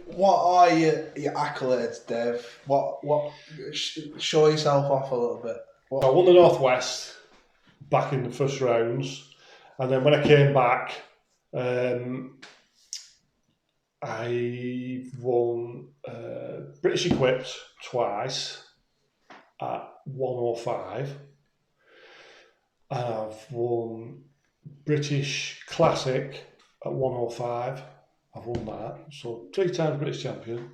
what are your accolades, Dave? Show yourself off a little bit. I won the Northwest back in the first rounds, and then when I came back, I won British Equipped twice at 105, and I've won British Classic at 105. I've won that, so 3 times British champion.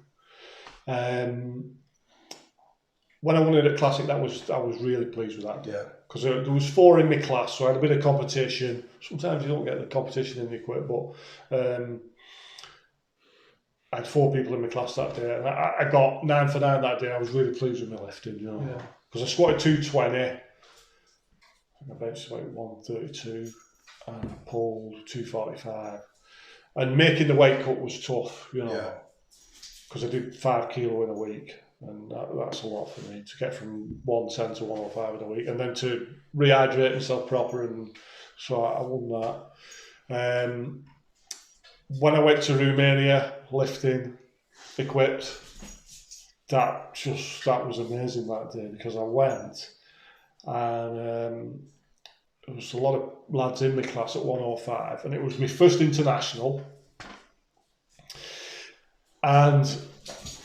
When I won it at Classic, I was really pleased with that. Yeah. Because there was 4 in my class, so I had a bit of competition. Sometimes you don't get the competition in the equip, but I had 4 people in my class that day, and I got 9 for 9 that day. I was really pleased with my lifting, you know. Because I squatted 220, I benched about 132, and I pulled 245. And making the weight cut was tough, you know, because I did 5 kilo in a week, and that's a lot for me to get from 110 to 105 in a week, and then to rehydrate myself proper, and so I won that. When I went to Romania lifting equipped, that was amazing that day, because I went and there was a lot of lads in my class at 105, and it was my first international. And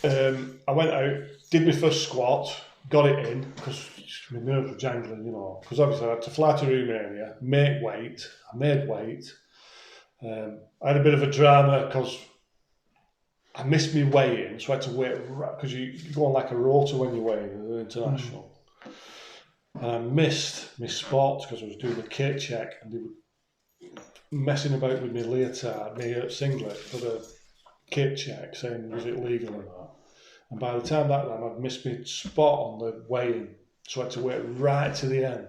I went out, did my first squat, got it in, because my nerves were jangling, you know, because obviously I had to fly to Romania, make weight. I made weight. I had a bit of a drama because I missed my weigh-in, so I had to wait, because you go on like a rota when you weigh in international. And I missed my spot because I was doing the kit check, and they were messing about with my leotard, my singlet for the kit check, saying was it legal or not. And by the time I'd missed my spot on the weigh-in, so I had to wait right to the end.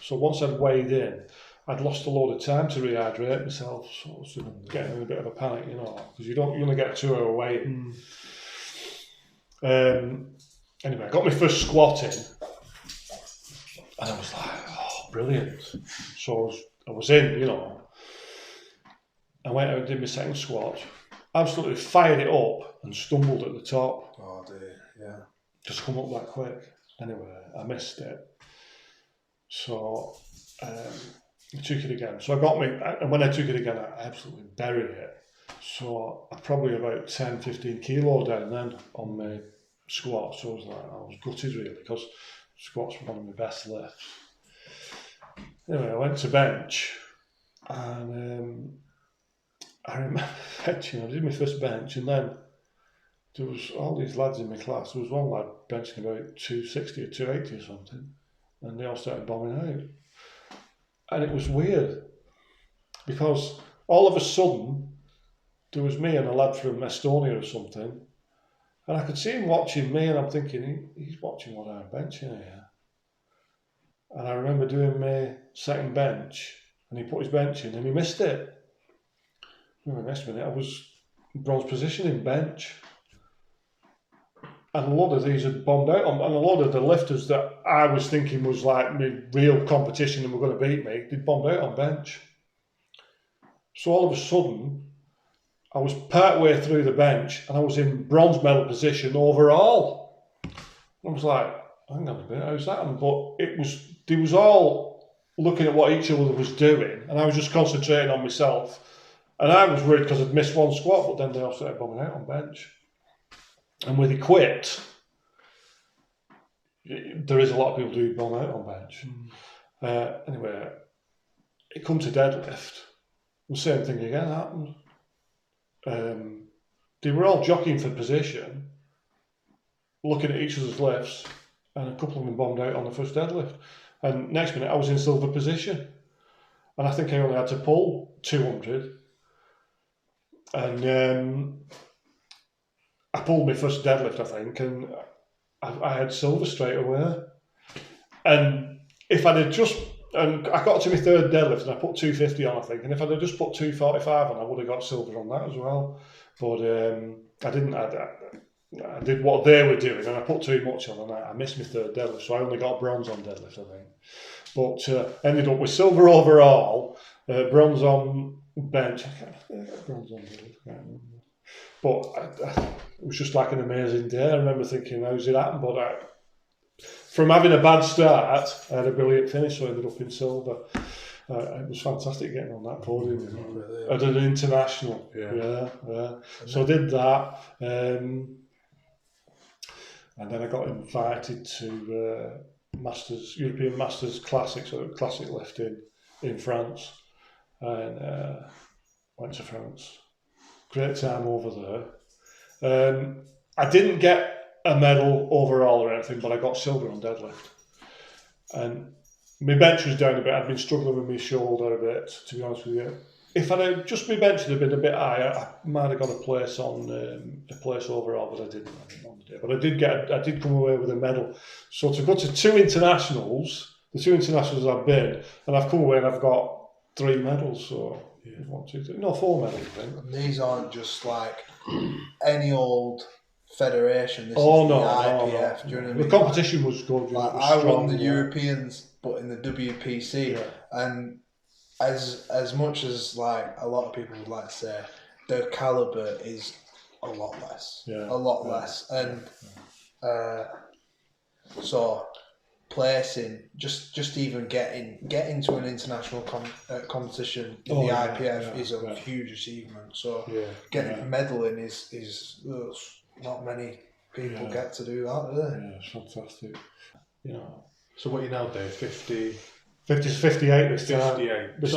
So once I'd weighed in, I'd lost a load of time to rehydrate myself, so I was getting in a bit of a panic, you know, because you only get a 2-hour weigh-in. Anyway, I got my first squat in, and I was like, oh, brilliant. So I was in, you know. I went out and did my second squat, absolutely fired it up and stumbled at the top. Oh dear, yeah. Just come up that quick. Anyway, I missed it. So I took it again. So and when I took it again, I absolutely buried it. So I probably about 10, 15 kilo down then on my squat. So I was gutted really, because squats were one of my best lifts. Anyway, I went to bench, and I remember benching. I did my first bench, and then there was all these lads in my class. There was one lad benching about 260 or 280 or something, and they all started bombing out. And it was weird, because all of a sudden there was me and a lad from Estonia or something, and I could see him watching me, and I'm thinking, he's watching what I'm benching here. And I remember doing my second bench, and he put his bench in, and he missed it. The next minute, I was in bronze position in bench. And a lot of these had bombed out, and a lot of the lifters that I was thinking was like my real competition and were going to beat me, they'd bombed out on bench. So all of a sudden, I was part way through the bench, and I was in bronze medal position overall. I was like, hang on a minute, how's that? But they was all looking at what each other was doing, and I was just concentrating on myself. And I was worried because I'd missed one squat, but then they all started bombing out on bench. And with equipped, there is a lot of people who bomb out on bench. Anyway, it come to deadlift. The same thing again happened. They were all jockeying for position, looking at each other's lifts, and a couple of them bombed out on the first deadlift. And next minute, I was in silver position. And I think I only had to pull 200. And I pulled my first deadlift, I think, and I had silver straight away. And if I'd have and I got to my third deadlift and I put 250 on, I think, and if I'd have just put 245 on, I would have got silver on that as well. But I didn't. I did what they were doing, and I put too much on, and I missed my third deadlift, so I only got bronze on deadlift, I think. But ended up with silver overall, bronze on bench. I can't bronze on deadlift, I can't remember. it was just like an amazing day. I remember thinking, how's it happened? But from having a bad start, I had a brilliant finish, so I ended up in silver. It was fantastic getting on that podium. I did an international. Yeah. So I did that. And then I got invited to European Masters Classics, so classic lifting in France. And went to France. Great time over there. I didn't get a medal overall or anything, but I got silver on deadlift. And my bench was down a bit. I'd been struggling with my shoulder a bit, to be honest with you. If I'd have just my bench had been a bit higher, I might have got a place overall, but I didn't on the day. But I did come away with a medal. So to go to the two internationals I've been, and I've come away and I've got 3 medals. So 4 medals, I think. And these aren't just like any old federation. This is the IPF. Do you know what I mean? The competition was good. Like, I won the Europeans, but in the WPC, and as much as like a lot of people would like to say, the caliber is a lot less, less, and so placing, just even getting to an international competition in the IPF is a huge achievement. So getting medaling is not many people get to do that, do they? Yeah, it's fantastic. So what are you now, Dave? 50 to 58 this time. 58. This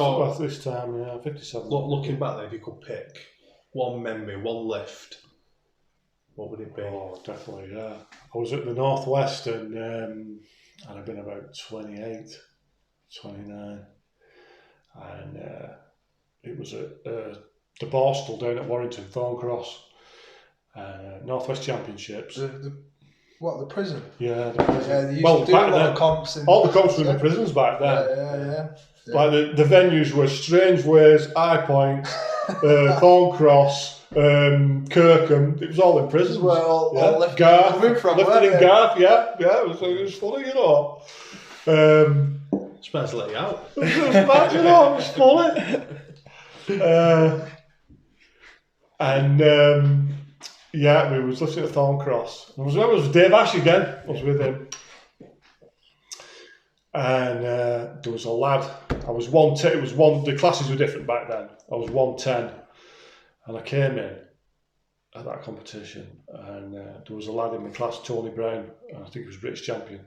time, 57. Looking back there, if you could pick one memory, one lift, what would it be? Oh, definitely, yeah. I was at the Northwest and I'd been about 28, 29. And it was at the Borstal down at Warrington, Thorncross. Northwest Championships. The prison? Yeah, the prison. Yeah, they used to do a lot of comps. All the comps were in the prisons back then. Yeah. Like the venues were Strange Ways, High Point, Thorncross, Kirkham. It was all in prisons. Well, all lifted Garth, from lifted in Garth. Yeah. It was funny, Supposed to let you out. It was mad, it was funny. We was lifting at Thorncross. It was Dave Ash again. I was with him. And there was a lad. I was 110. The classes were different back then. I was 110, and I came in at that competition, and there was a lad in my class, Tony Brown, and I think he was British champion.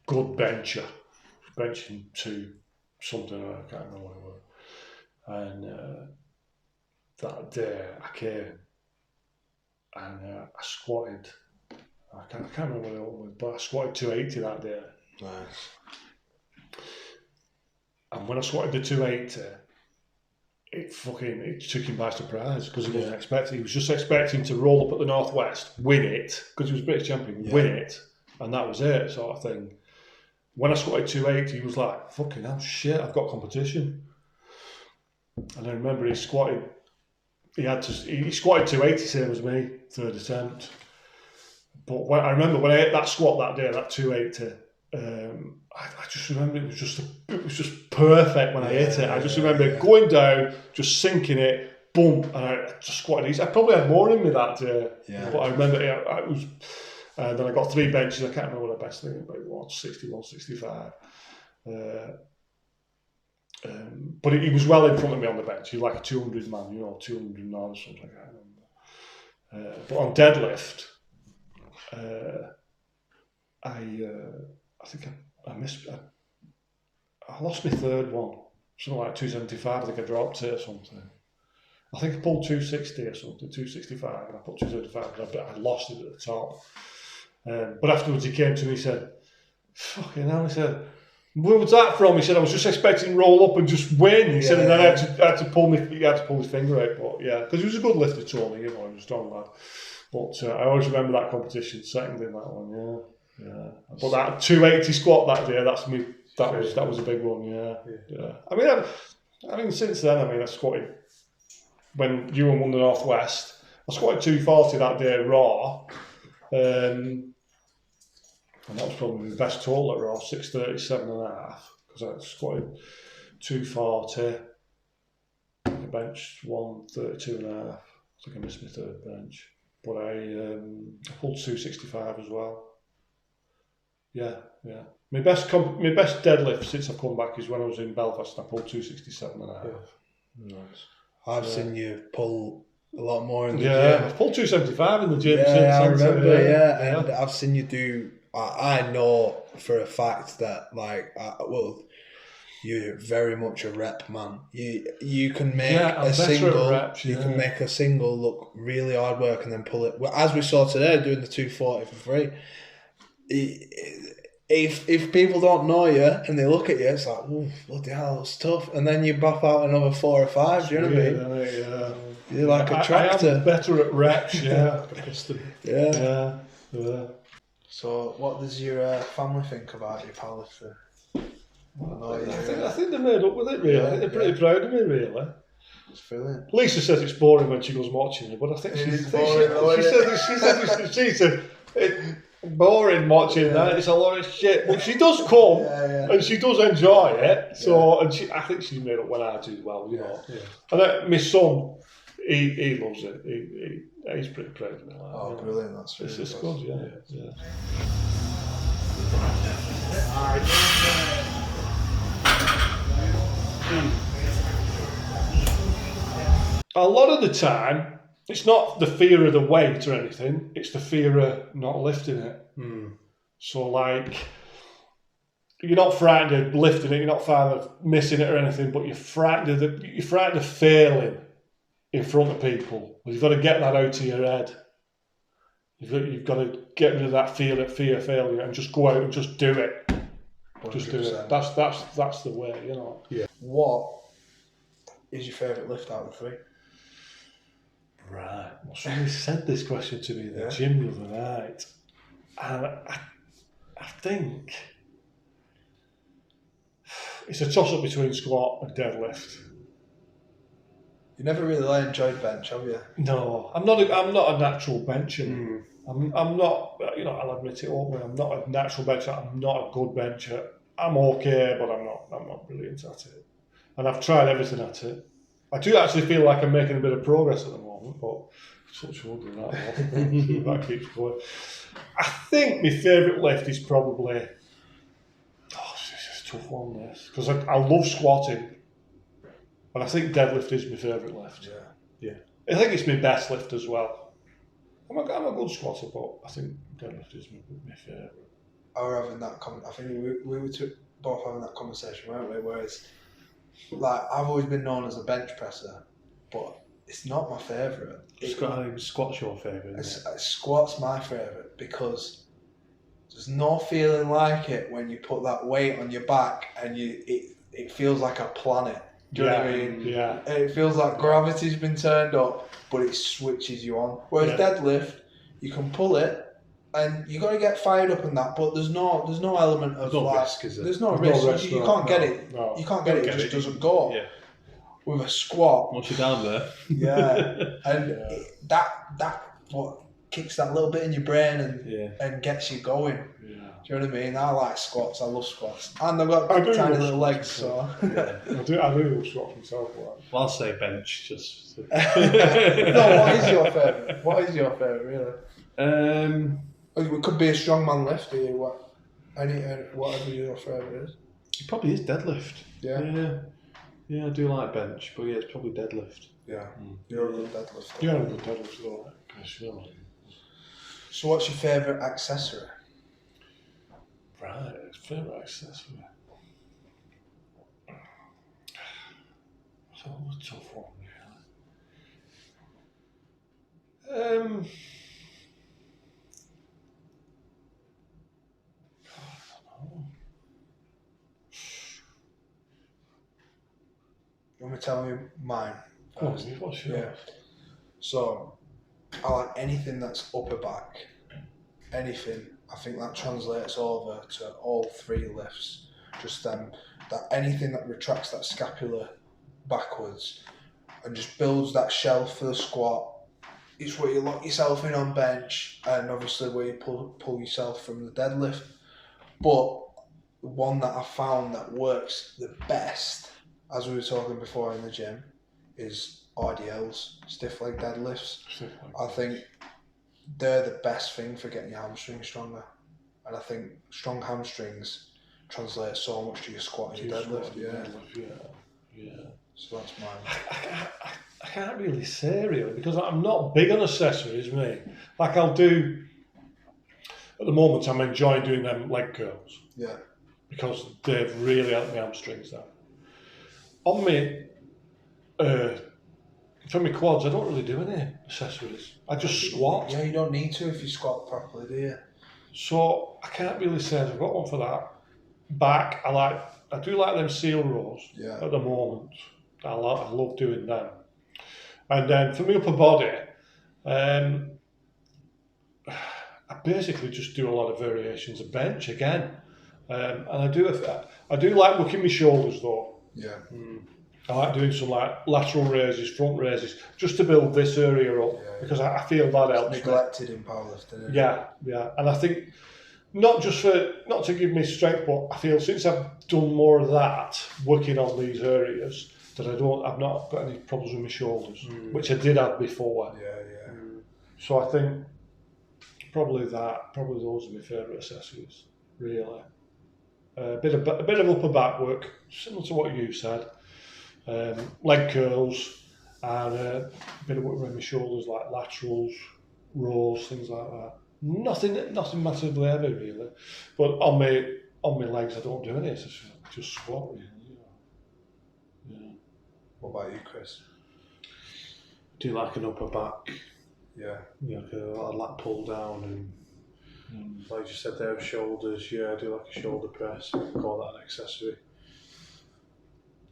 Good bencher, benching 2 something. I can't remember what it was. And that day I came and I squatted. I can't remember what it was, but I squatted 280 that day. Nice. And when I squatted the 280, it took him by surprise because he wasn't expecting. He was just expecting to roll up at the Northwest, win it because he was British champion, win it, and that was it, sort of thing. When I squatted 280, he was like, "Fucking hell, shit! I've got competition." And I remember he squatted 280 same as me, 3rd attempt. But I remember when I hit that squat that day, that 280, I just remember it was just perfect when I hit it. I just remember going down, just sinking it, boom, and I just squatted easy. I probably had more in me that day, but I remember it was. Then I got 3 benches. I can't remember what the best thing about 160, 165. But he was well in front of me on the bench. He was like a 200 man, 209 or something. I can't remember. But on deadlift, I think I missed. I lost my 3rd one, something like 275. I think I dropped it or something. I think I pulled 260 or something, 265, and I put 275, but I lost it at the top. But afterwards he came to me and he said, "Fucking hell," he said, "where was that from?" He said, "I was just expecting to roll up and just win." He said, and then I had to pull his finger out, but because he was a good lifter, Tony, he was a strong lad. But I always remember that competition, second in that one, yeah. But that 280 squat that day, that was a big one, yeah. I mean, since then, I squatted, when Ewan won the Northwest, I squatted 240 that day raw, and that was probably the best total at raw, 637.5, because I squatted 240, I benched 132.5. I think I missed my third bench. But I pulled 265 as well. Yeah. My best deadlift since I've come back is when I was in Belfast. I pulled 267.5. Nice. I've seen you pull a lot more in the gym. I've pulled 275 in the gym since. I remember, and I've seen you do. I know for a fact that you're very much a rep man. You can make a single. Reps, you can make a single look really hard work and then pull it. Well, as we saw today, doing the 240 for free. If people don't know you and they look at you, it's like, oh, bloody hell, it's tough. And then you buff out another 4 or 5. Do you know what I mean? Yeah. You're like a tractor. I am better at reps. Yeah. Yeah. So, what does your family think about your powerlifting? I think they're made up with it, really. I think they're pretty proud of me, really. It's brilliant. Lisa says it's boring when she goes watching it, but I think she said it's boring watching that. It's a lot of shit, but she does come and she does enjoy it. So, and I think she's made up when I do well, you know. Yeah. And my son, he loves it. He's pretty proud of me. Brilliant! That's really it's good. Yeah. A lot of the time, it's not the fear of the weight or anything, it's the fear of not lifting it. So, like, you're not frightened of lifting it, you're not frightened of missing it or anything, but you're frightened of failing in front of people. You've got to get that out of your head. You've got to get rid of that fear of failure and just go out and just do it. 100%. Just do it. That's the way, you know. Yeah. What is your favourite lift out of the 3? Right. Well, somebody said this question to me in the gym the other night. And I think it's a toss-up between squat and deadlift. You never really enjoyed bench, have you? No, I'm not a natural bencher. I'm not. I'll admit it openly. I'm not a natural bencher. I'm not a good bencher. I'm okay, but I'm not brilliant at it. And I've tried everything at it. I do actually feel like I'm making a bit of progress at the moment, but such wood in that one. That keeps going. I think my favourite lift is probably. This is a tough one, this, because I love squatting. And I think deadlift is my favourite lift. Yeah. I think it's my best lift as well. I'm a good squatter, but I think deadlift is my favourite. I think we were both having that conversation, weren't we? Whereas, like, I've always been known as a bench presser, but it's not my favourite. Squat's your favourite, isn't it? Squat's my favourite because there's no feeling like it when you put that weight on your back and it feels like a planet. Do you know what I mean? Yeah. It feels like gravity's been turned up, but it switches you on. Whereas deadlift, you can pull it, and you got to get fired up in that. But there's no element of risk, is there? There's no risk. You can't get it. No. You can't get it. It just doesn't go. Yeah. With a squat, once you're down there. Yeah, and that what kicks that little bit in your brain and gets you going. Yeah. Do you know what I mean? I like squats. I love squats, and they've got tiny little legs. So I do love squats myself. Well, I'll say bench. Just no. What is your favourite? What is your favourite, really? It could be a strongman lift. Whatever your favourite is. It probably is deadlift. Yeah, I do like bench, but it's probably deadlift. Yeah, you're a good deadlift. You're a good deadlift, though. So, what's your favourite accessory? Right, favourite accessory. So a tough one, really. You want me to tell you mine? What's yours? Yeah. So, I like anything that's upper back. Anything. I think that translates over to all 3 lifts. Just that anything that retracts that scapula backwards and just builds that shelf for the squat. It's where you lock yourself in on bench, and obviously where you pull yourself from the deadlift. But the one that I found that works the best, as we were talking before in the gym, is RDLs, stiff leg deadlifts. I think they're the best thing for getting your hamstrings stronger. And I think strong hamstrings translate so much to your squat and your deadlift. Yeah. So that's mine. I can't really say really because I'm not big on accessories, mate. Like I'll do, at the moment I'm enjoying doing them leg curls. Yeah. Because they've really helped my hamstrings down. On me, for my quads, I don't really do any accessories. I just squat. Yeah, you don't need to if you squat properly, do you? So I can't really say I've got one for that. Back, I do like them seal rows at the moment. I love doing them. And then for my upper body, I basically just do a lot of variations of bench again. And I do like working my shoulders though. Yeah. I like doing some like lateral raises, front raises, just to build this area up because I feel that helps. It's neglected in powerlifting. Yeah, and I think not to give me strength, but I feel since I've done more of that, working on these areas, that I've not got any problems with my shoulders, which I did have before. Yeah. So I think probably those are my favourite accessories, really. A bit of upper back work, similar to what you said. Leg curls and a bit of work around my shoulders, like laterals, rows, things like that. Nothing massively heavy really. But on my legs, I don't do any. It's just squat really. Yeah. What about you, Chris? Do you like an upper back? Yeah. Like a lat pull down and like you said there, shoulders. Yeah, I do like a shoulder press. Call that an accessory.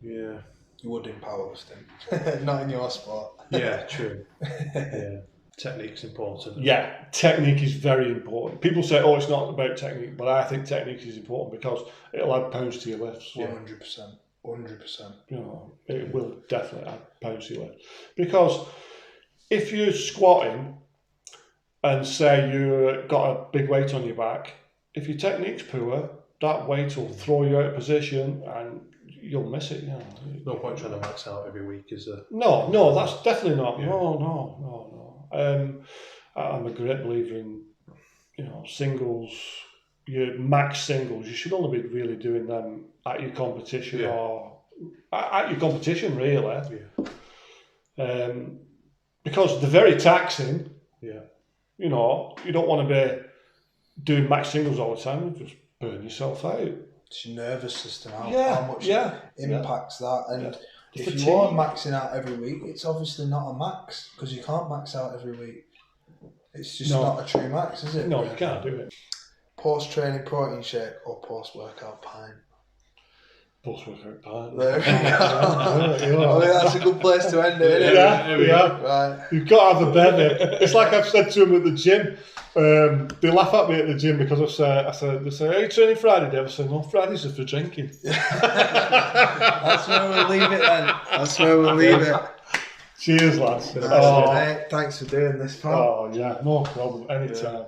Yeah. You would in powerlifting, not in your sport. Yeah, true. Yeah. Technique's important. Yeah, technique is very important. People say, "Oh, it's not about technique," but I think technique is important because it'll add pounds to your lifts. 100%. 100%. You know, it will definitely add pounds to your lift because if you're squatting and say you've got a big weight on your back, if your technique's poor, that weight will throw you out of position and you'll miss it. You know. No point trying to max out every week, is there? No, that's definitely not. Yeah. No. I'm a great believer in, singles. Your max singles, you should only be really doing them at your competition or at your competition, really. Yeah. Because they're very taxing. Yeah. You don't want to be doing max singles all the time. You just burn yourself out. It's your nervous system, how much impacts that. And if you are maxing out every week, it's obviously not a max because you can't max out every week. It's just not a true max, is it? No, you can't do it. Post-training protein shake or post-workout pint? Post-workout pint. There we go. I think that's a good place to end it, isn't it? Yeah. Right. You've got to have a bevy. It's like I've said to them at the gym. They laugh at me at the gym because they say, "Are you training Friday, Dave?" I say, "No, Fridays are for drinking." That's where we'll leave it then. That's where we'll leave it. Cheers, lads. Mate, thanks for doing this, pal. Oh, yeah, no problem. Anytime.